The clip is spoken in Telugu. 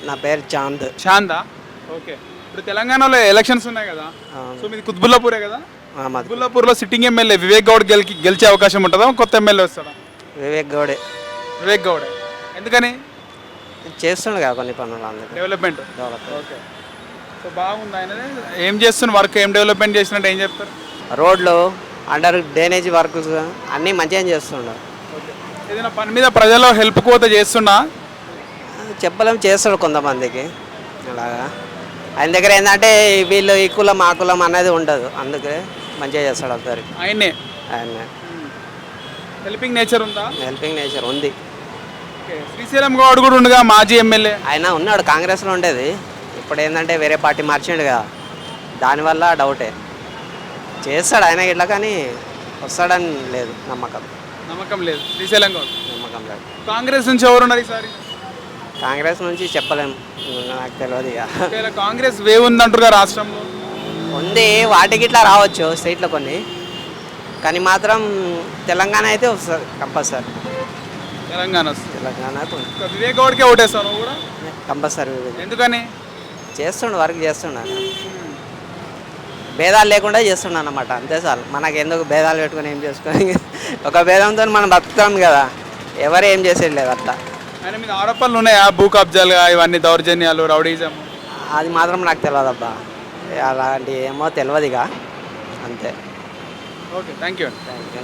నా పేరు చాంద్. శాంతా. ఓకే. ఇప్పుడు తెలంగాణలో ఎలక్షన్స్ ఉన్నాయి కదా, సో మీది కుత్బుల్లాపూరే కదా. మాది కుత్బుల్లాపూర్లో సిట్టింగ్ ఎమ్మెల్యే వివేక్ గౌడ్ గెలిచే అవకాశం ఉంటుందా, కొత్త ఎమ్మెల్యే వస్తాడా? వివేక్ గౌడే వివేక్ గౌడే. ఎందుకని? చేస్తుండు కదా కొన్ని పనులు, అందుకే డెవలప్మెంట్. డెవలప్. ఓకే. సో బాగుంది ఆయన. ఏం చేస్తున్న వర్క్, ఏం డెవలప్మెంట్ చేసినట్టు ఏం చెప్తారు? రోడ్లు, అండర్ డ్రైనేజ్ వర్క్స్ అన్నీ మంచిగా చేస్తుండు. ఓకే. ఏదైనా పని మీద ప్రజల్లో హెల్ప్ కోత చేస్తున్నా? చెప్పలేం, చేస్తాడు కొంతమందికి అలాగా. ఆయన దగ్గర ఏంటంటే వీళ్ళు ఈ కులం ఆ కులం అనేది ఉండదు, అందుకే మంచిగా చేస్తాడు అందరికి. ఆయన్నే ఆయన హెల్పింగ్ నేచర్ ఉందా? హెల్పింగ్ నేచర్ ఉంది. ఓకే. శ్రీశైలం గౌడ్ కూడా ఉండగా, మాజీ ఎమ్మెల్యే. ఆయన ఉన్నాడు కాంగ్రెస్లో ఉండేది, ఇప్పుడు ఏంటంటే వేరే పార్టీ మార్చిండు కదా, దానివల్ల డౌటే. చేస్తాడు ఆయన ఇట్లా, కానీ వస్తాడని లేదు నమ్మకం లేదు శ్రీశైలం గౌడ్. నమ్మకం లేదు. కాంగ్రెస్ నుంచి ఎవరున్నారు ఈసారి? కాంగ్రెస్ నుంచి చెప్పలేం, నాకు తెలియదు ఇక. ఒకవేళ కాంగ్రెస్ వేవ్ ఉందంటారుగా రాష్ట్రంలో. ఉంది, వాటికి ఇట్లా రావచ్చు స్టేట్లో కొన్ని, కానీ మాత్రం తెలంగాణ అయితే వస్తుంది కంపల్సరీ. తెలంగాణ వస్తుంది. తెలంగాణ వివేక్ గౌడ్కే ఓటేస్తాను నువ్వు కూడా? కంపల్సరీ. ఎందుకని? చేస్తుండు, వర్క్ చేస్తున్నాను, భేదాలు లేకుండా చేస్తున్నాను అన్నమాట, అంతే చాలు. మనకు ఎందుకు భేదాలు పెట్టుకొని ఏం చేసుకొని, ఒక భేదంతో మనం బతుకుతాం కదా, ఎవరు ఏం చేసేది లేదు అట్లా. ఆయన మీద ఆరోపణలు ఉన్నాయా, భూ కబ్జాలు ఇవన్నీ, దౌర్జన్యాలు, రౌడీజం? అది మాత్రం నాకు తెలియదు అబ్బా, అలాంటి ఏమో తెలియదు ఇక, అంతే. Okay, thank you. Thank you.